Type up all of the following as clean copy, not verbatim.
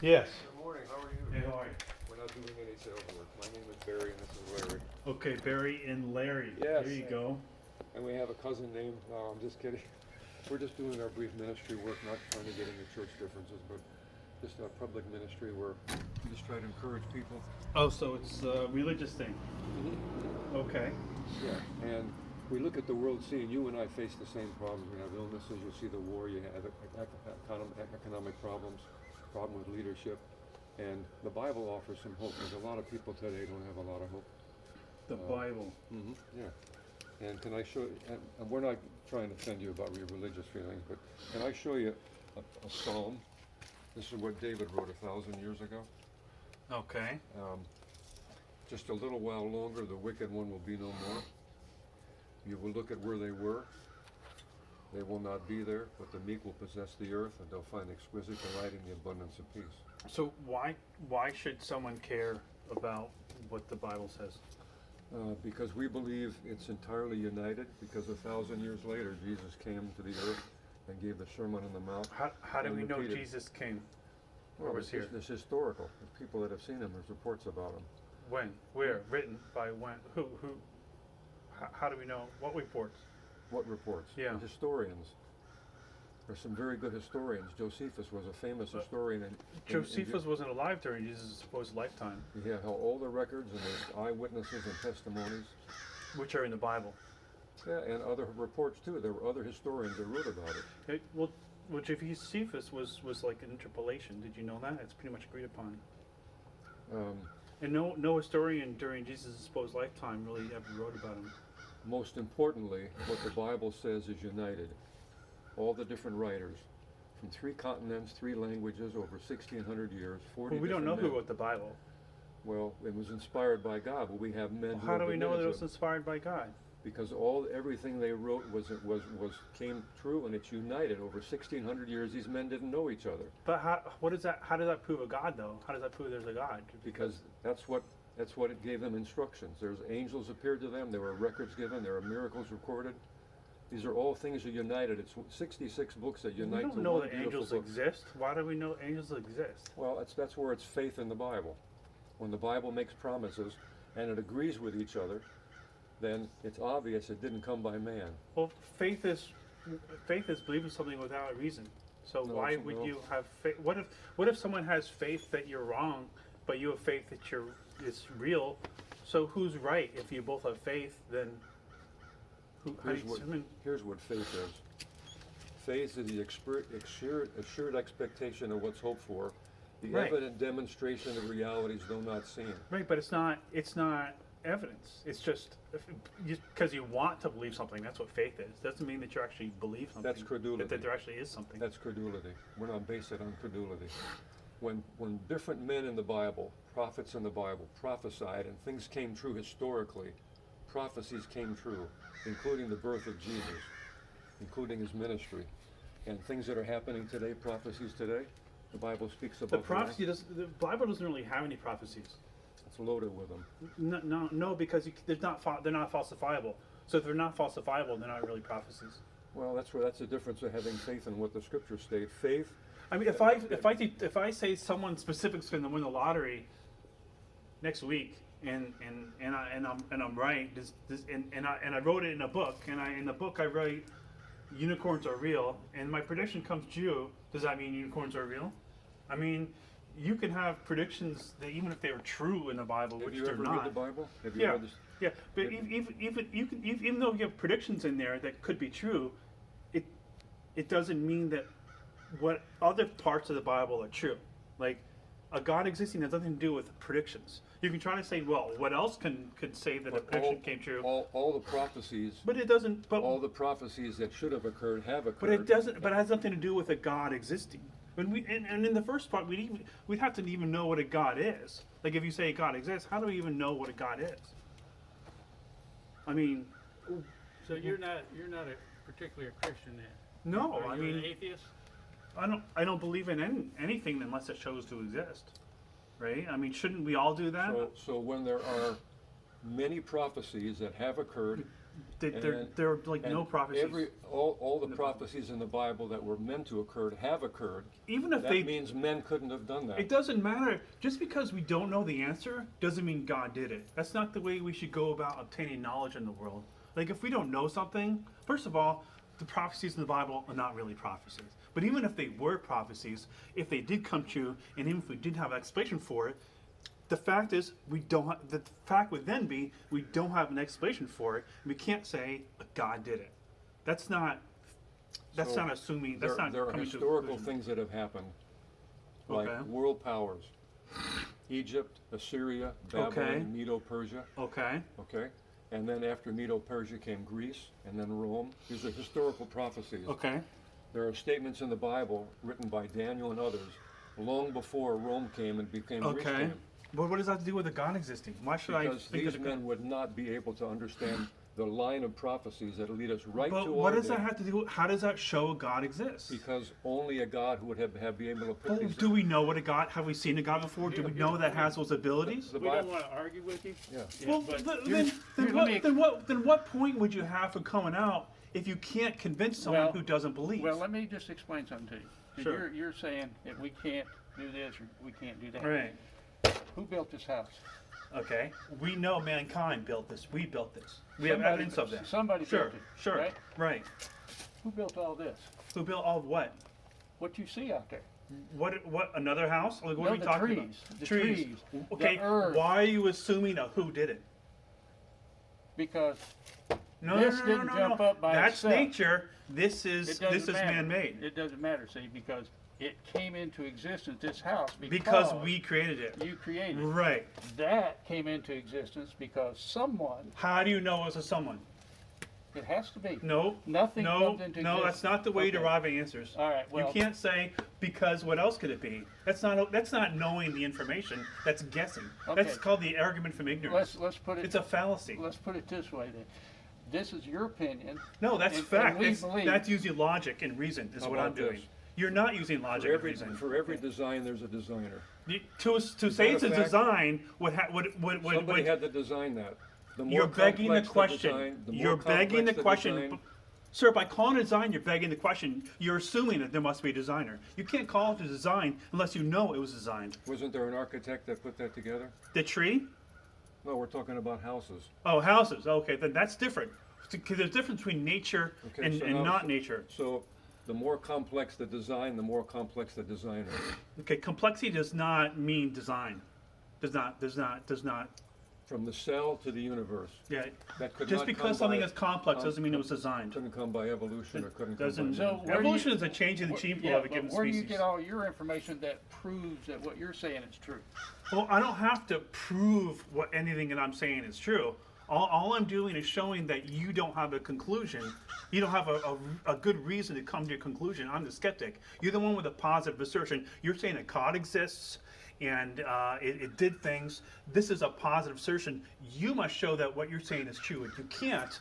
Yes. Good morning, how are you? Hey, how are you? We're not doing any sales work. My name is Barry and this is Larry. Okay, Barry and Larry. Yes. There you go. And we have a cousin named, no, I'm just kidding. We're just doing our brief ministry work, not trying to get into church differences, but just a public ministry where we just try to encourage people. Oh, so it's a religious thing. Okay. Yeah, and we look at the world scene. You and I face the same problems. We have illnesses, you see the war, you have economic problems, problem with leadership. And the Bible offers some hope, because a lot of people today don't have a lot of hope. The Bible. Yeah. And can I show, and we're not trying to offend you about your religious feelings, but can I show you a psalm? This is what David wrote 1,000 years ago. Okay. Just a little while longer, the wicked one will be no more. You will look at where they were. They will not be there, but the meek will possess the earth, and they'll find exquisite delight in the abundance of peace. So why should someone care about what the Bible says? Because we believe it's entirely united, because 1,000 years later, Jesus came to the earth and gave the Sermon on the Mount. How do we know repeated. Jesus came? Well, Or was here? It's historical. There's people that have seen him. There's reports about him. When? Where? Written? By when? Who? How do we know? What reports? What reports? Yeah. The historians. There's some very good historians. Josephus was a famous historian. Josephus wasn't alive during Jesus' supposed lifetime, He had all the records and there's eyewitnesses and testimonies. which are in the Bible. Yeah, and other reports too. There were other historians that wrote about it. Well, Josephus was like an interpolation. Did you know that? It's pretty much agreed upon. And no historian during Jesus' supposed lifetime really ever wrote about him. Most importantly, what the Bible says is united. All the different writers, from 3 continents, 3 languages, over 1,600 years, 40 Well, we don't know different who men. wrote the Bible. Well, it was inspired by God, but we have men Well, who how have do we know that it admitted was inspired by God? because everything they wrote came true, and it's united. Over 1,600 years, these men didn't know each other. But how does that prove a God though? How does that prove there's a God? Because that's what it gave them instructions. There's angels appeared to them. There were records given. There are miracles recorded. These are all things that are united. It's 66 books that unite We to don't know one that beautiful angels book. exist. Why do we know angels exist? Well, that's where it's faith in the Bible. When the Bible makes promises and it agrees with each other, then it's obvious it didn't come by man. Well, faith is believing something without a reason. So No, why would you have faith? What if someone has faith that you're wrong, but you have faith that it's real? So who's right? If you both have faith, then Here's what faith is. Faith is the assured expectation of what's hoped for, the Right. evident demonstration of realities though not seen. Right, but it's not evidence. It's just because you want to believe something. That's what faith is. Doesn't mean that you actually believe something. That's credulity. That there actually is something. That's credulity. We're not based it on credulity. When different men in the Bible, prophets in the Bible, prophesied and things came true historically, prophecies came true, including the birth of Jesus, including his ministry, and things that are happening today, prophecies today, the Bible speaks about. The Bible doesn't really have any prophecies. It's loaded with them. No, because they're not falsifiable. So if they're not falsifiable, they're not really prophecies. Well, that's the difference of having faith in what the scriptures state. Faith. I mean, if I say someone specific's going to win the lottery next week, and I'm right, and I wrote it in a book, and in the book I write unicorns are real, and my prediction comes true, does that mean unicorns are real? I mean, you can have predictions that even if they were true in the Bible, which they're not. Have you ever read the Bible? Have you Yeah, read this? yeah, but even though you have predictions in there that could be true, it doesn't mean that what other parts of the Bible are true. Like a God existing has nothing to do with predictions. You can try to say, well, what else could say that a prediction came true? All the prophecies. But it doesn't. But all the prophecies that should have occurred have occurred. But it doesn't. But it has nothing to do with a God existing. And in the first part, we'd have to even know what a God is. Like if you say God exists, how do we even know what a God is? I mean, So you're not a particularly a Christian then? no. Are I you mean, an atheist? I don't believe in anything unless it shows to exist, right? I mean, shouldn't we all do that? So when there are many prophecies that have occurred They're like no prophecies. All the prophecies in the Bible that were meant to occur have occurred. Even if That means men couldn't have done that. it doesn't matter. Just because we don't know the answer doesn't mean God did it. That's not the way we should go about obtaining knowledge in the world. Like if we don't know something, first of all, the prophecies in the Bible are not really prophecies. But even if they were prophecies, if they did come true, and even if we did have an explanation for it, the fact is we don't. The fact would then be we don't have an explanation for it. We can't say God did it. That's not. That's So not assuming. That's not. There are coming to a historical conclusion. things that have happened, like Okay. world powers, Egypt, Assyria, Babylon, Okay. Medo-Persia. Okay. Okay, and then after Medo-Persia came Greece, and then Rome. These are historical prophecies. Okay. There are statements in the Bible written by Daniel and others long before Rome came and became Greece Okay. came. But what does that have to do with a God existing? Why should I Because think these of the men God? would not be able to understand the line of prophecies that lead us right But to what our does that day. have to do? How does that show God exists? Because only a God who would have be able to put Well, these. do we know what a God? Have we seen a God before? Do we know that has those abilities? The We don't Bible- want to argue with you. Yeah. Well, but then, here's- then, here, let me- then what point would you have for coming out if you can't convince someone Well- who doesn't believe? Well, let me just explain something to you. 'Cause Sure. You're saying that we can't do this or we can't do that. Right. Who built this house? Okay. We know mankind built this. We built this. We have Somebody- evidence of that. Somebody Sure. built it. Sure. Right? Right. Who built all this? Who built all of what? What you see out there? What? Another house? Like, what No, are we the talking trees. about? The trees. Okay. The earth. Why are you assuming a who did it? Because No, This no, no, didn't no, jump no. up by That's itself. nature. This it is doesn't matter. man-made. It doesn't matter, see, because it came into existence, this house, Because we created it. you created it. Right. That came into existence because someone, How do you know it's a someone? it has to be. No. Nothing No. comes into No. existence. That's not the way to Okay. arrive at answers. All right, well, You can't say because what else could it be? That's not knowing the information. That's guessing. Okay. That's called the argument from ignorance. let's put it, It's a fallacy. let's put it this way then. This is your opinion. No, that's and fact. we That's, believe- that's using logic and reason. Is How what I'm about doing. this? You're not using logic and reason. For every design, there's a designer. To say that it's a a fact? design would Somebody had to design that. The more you're begging the complex question. design, the more You're begging the complex question. design, Sir, by calling a design, you're begging the question. You're assuming that there must be a designer. You can't call it a design unless you know it was designed. Wasn't there an architect that put that together? The tree? No, we're talking about houses. Oh, houses. Okay, then that's different. Because there's a difference between nature Okay, and, so and now- not nature. So the more complex the design, the more complex the designer. Okay, complexity does not mean design. Does not. From the cell to the universe. Yeah. That could Just not because come something by- is complex doesn't mean it was designed. Couldn't come by evolution or couldn't come Doesn't. by. So where do you- Evolution is a change in the gene pool Yeah, of a but given where do you species. get all your information that proves that what you're saying is true? Well, I don't have to prove what anything that I'm saying is true. All I'm doing is showing that you don't have a conclusion. You don't have a good reason to come to your conclusion. I'm the skeptic. You're the one with a positive assertion. You're saying that God exists and it did things. This is a positive assertion. You must show that what you're saying is true. If you can't,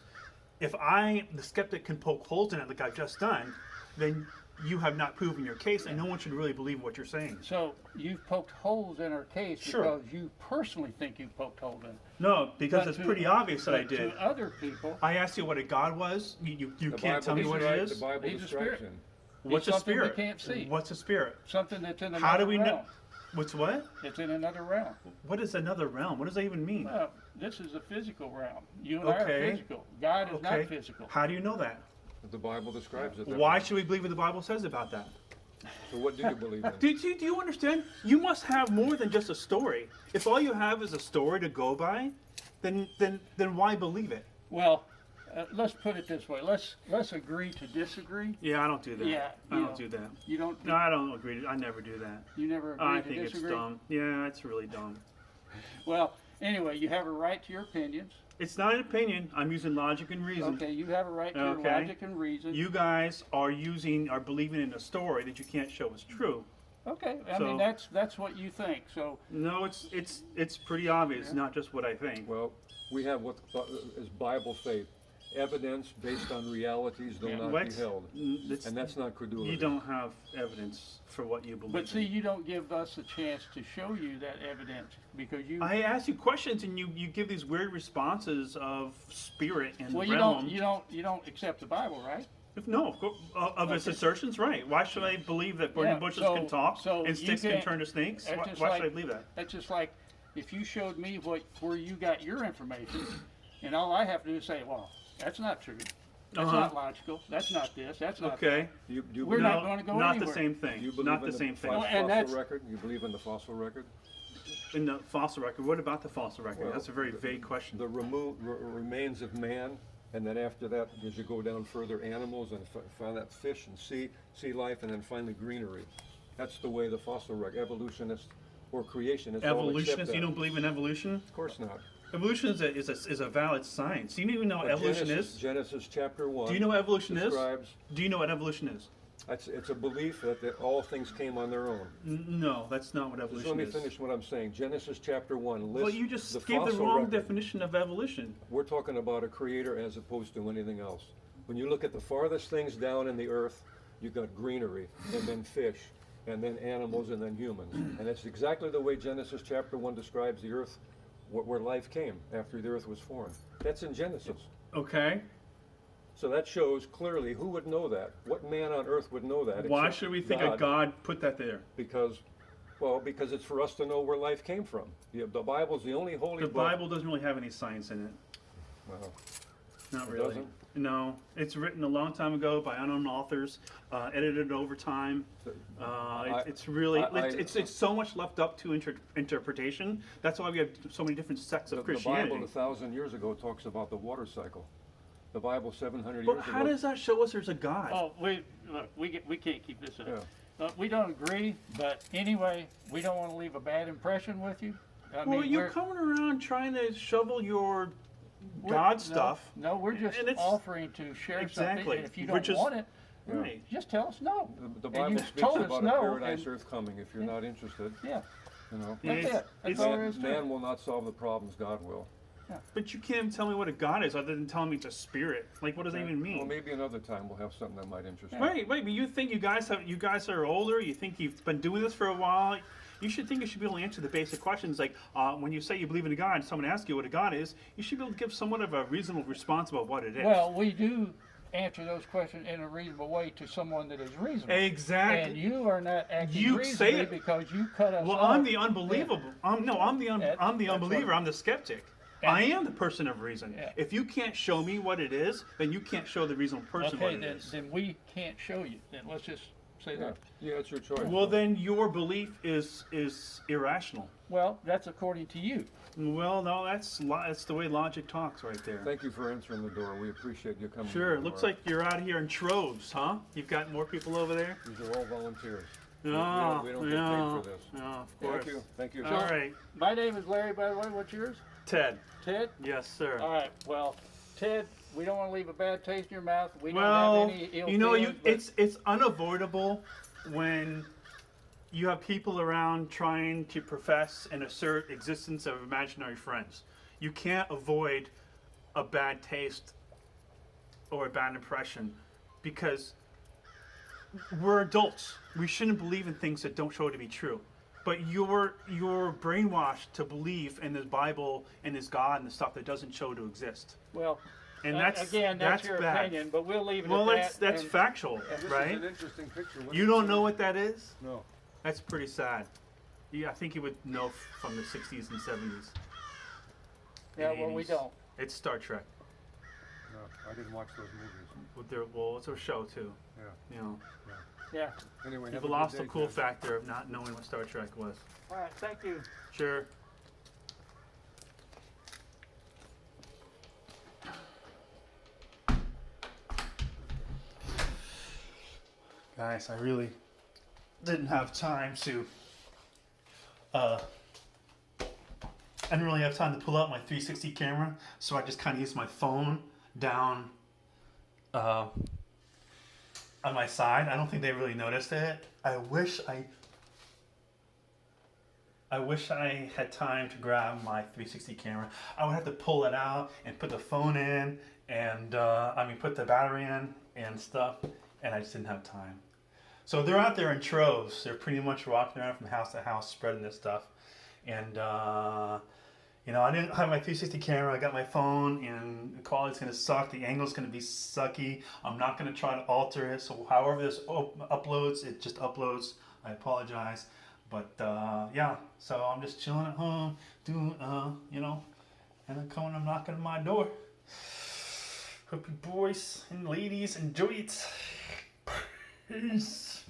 if I, the skeptic, can poke holes in it like I've just done, then you have not proven your case, and no one should really believe what you're saying. So you've poked holes in our case Sure. because you personally think you poked holes in it. No, because But it's to- pretty obvious that I but did. To other people, I asked you what a God was. You The can't tell me what it describes- is. The Bible He's a describes spirit. him. What's a something we spirit? can't see. What's a spirit? something that's in another How do we realm. know? What's what? It's in another realm. What is another realm? What does that even mean? Well, this is a physical realm. You and I are Okay. physical. God is Okay. not physical. How do you know that? The Bible describes it. that Why way. should we believe what the Bible says about that? So what do you believe in? Do you understand? You must have more than just a story. If all you have is a story to go by, then why believe it? Well, let's put it this way. Let's agree to disagree. Yeah, I don't do that. Yeah, I you don't know. do that. You don't. No, I don't agree. I never do that. You never agree I to think it's disagree. dumb. Yeah, it's really dumb. Well, anyway, you have a right to your opinions. It's not an opinion. I'm using logic and reason. Okay, you have a right to Okay. your logic and reason. You guys are believing in a story that you can't show is true. Okay, I So- mean that's what you think. So No, it's pretty obvious, not just what I think. Well, we have what is Bible faith, evidence based on realities though Yeah. not What? beheld. And that's not credulity. You don't have evidence for what you believe But see, in. you don't give us a chance to show you that evidence because you. I ask you questions and you give these weird responses of spirit and Well, you realm. don't accept the Bible, right? No, of course, of his Okay. assertions, right? Why should I believe that burning Yeah, bushes so- can talk so and you sticks can can't- turn to snakes? that's Why, just why like- should I believe that? That's just like if you showed me where you got your information, and all I have to do is say, well, that's not true. That's Uh-huh. not logical. That's not this. That's not Okay, Do you We're believe, not gonna go not anywhere. the same do thing. you believe Not in the same thing. Well, and fossil that's- record? You believe in the fossil record? In the fossil record, what about the fossil record? Well, That's a very vague question. The remains of man, and then after that, as you go down further, animals, and find that fish and sea life, and then finally greenery. That's the way the fossil record, evolutionists or creationists all accept Evolutionists? that. You don't believe in evolution? Of course not. Evolution is a valid science. Do you even know what But evolution Genesis, is? Genesis chapter 1. Do you know what evolution is? describes, Do you know what evolution is? It's a belief that all things came on their own. No, that's not what Just evolution let me is. finish what I'm saying. Genesis chapter 1 lists Well, you just the gave the fossil wrong record. definition of evolution. We're talking about a creator as opposed to anything else. When you look at the farthest things down in the earth, you've got greenery, and then fish, and then animals, and then humans. And that's exactly the way Genesis chapter 1 describes the earth, where life came after the earth was formed. That's in Genesis. Okay. So that shows clearly who would know that. What man on earth would know that? Why except should we think a God put that there? Because it's for us to know where life came from. The Bible's the only holy The book. Bible doesn't really have any science in it. Well, Not It really. doesn't? No, it's written a long time ago by unknown authors, edited over time. It's really it's so much left up to interpretation. That's why we have so many different sects of the Christianity. Bible 1,000 years ago talks about the water cycle. The Bible 700 But years how ago. does that show us there's a God? Oh, we can't keep this up. Yeah. We don't agree, but anyway, we don't want to leave a bad impression with you. I well, mean, you're we're- coming around trying to shovel your we're- God no, stuff. No, we're just And it's- offering to share something. Exactly. And if you Which don't is- want it, Right. just tell us no. The And Bible you speaks told us about no, a paradise and- earth coming. If you're not interested, Yeah, you know. Yeah, that's it's- it. That's it's- all there is to Man it. will not solve the problems, God will. But you can't even tell me what a God is other than telling me it's a spirit. Like, what does that even mean? Well, maybe another time we'll have something that might interest you. Wait, but you think you guys are older? You think you've been doing this for a while? You should think you should be able to answer the basic questions. Like when you say you believe in a God, and someone asks you what a God is, you should be able to give somewhat of a reasonable response about what it is. Well, we do answer those questions in a reasonable way to someone that is reasonable. Exactly. And you are not acting You say reasonably it. because you cut us Well, off. I'm the unbelievable. I'm the That's unbeliever. what- I'm the skeptic. And- I am the person of reason. Yeah. If you can't show me what it is, then you can't show the reasonable person Okay, what it then, is. then we can't show you. Then let's just say Yeah, that. yeah, it's your choice. Well, then your belief is irrational. Well, that's according to you. Well, no, that's the way logic talks right there. Thank you for answering the door. We appreciate you coming. Sure, to the looks door. like you're out here in troves, huh? You've got more people over there? These are all volunteers. No, we don't get paid for this. No, of course. Thank you. Thank you. All right, My name is Larry, by the way. What's yours? Ted. Ted? Yes, sir. All right. Well, Ted, we don't want to leave a bad taste in your mouth. We don't Well, have any ill you know, feelings, but- it's unavoidable when you have people around trying to profess and assert existence of imaginary friends. You can't avoid a bad taste or a bad impression because we're adults. We shouldn't believe in things that don't show to be true. But you're brainwashed to believe in this Bible and this God and the stuff that doesn't show to exist. Well, And that's again, that's your bad. opinion, but we'll leave it Well, at that. that's and- factual, This right? is an interesting picture. What You is don't it? know what that is? No. That's pretty sad. Yeah, I think you would know from the 60s and 70s. Yeah, and well, we 80s. don't. It's Star Trek. No, I didn't watch those movies. Well, it's a show too. Yeah. You know, Yeah. Anyway, have you've a good lost day, the cool Ted. factor of not knowing what Star Trek was. All right. Thank you. Sure. Guys, I really didn't have time to. I didn't really have time to pull out my 360 camera, so I just kind of used my phone down on my side. I don't think they really noticed it. I wish I had time to grab my 360 camera. I would have to pull it out and put the phone in and I mean, put the battery in and stuff, and I just didn't have time. So they're out there in troves. They're pretty much walking around from house to house spreading this stuff. And, you know, I didn't have my 360 camera. I got my phone, and the quality's going to suck. The angle's going to be sucky. I'm not going to try to alter it. So however this uploads, it just uploads. I apologize. But, yeah, so I'm just chilling at home, doing, you know, and then coming and knocking on my door. Hope you boys and ladies enjoy it. Peace.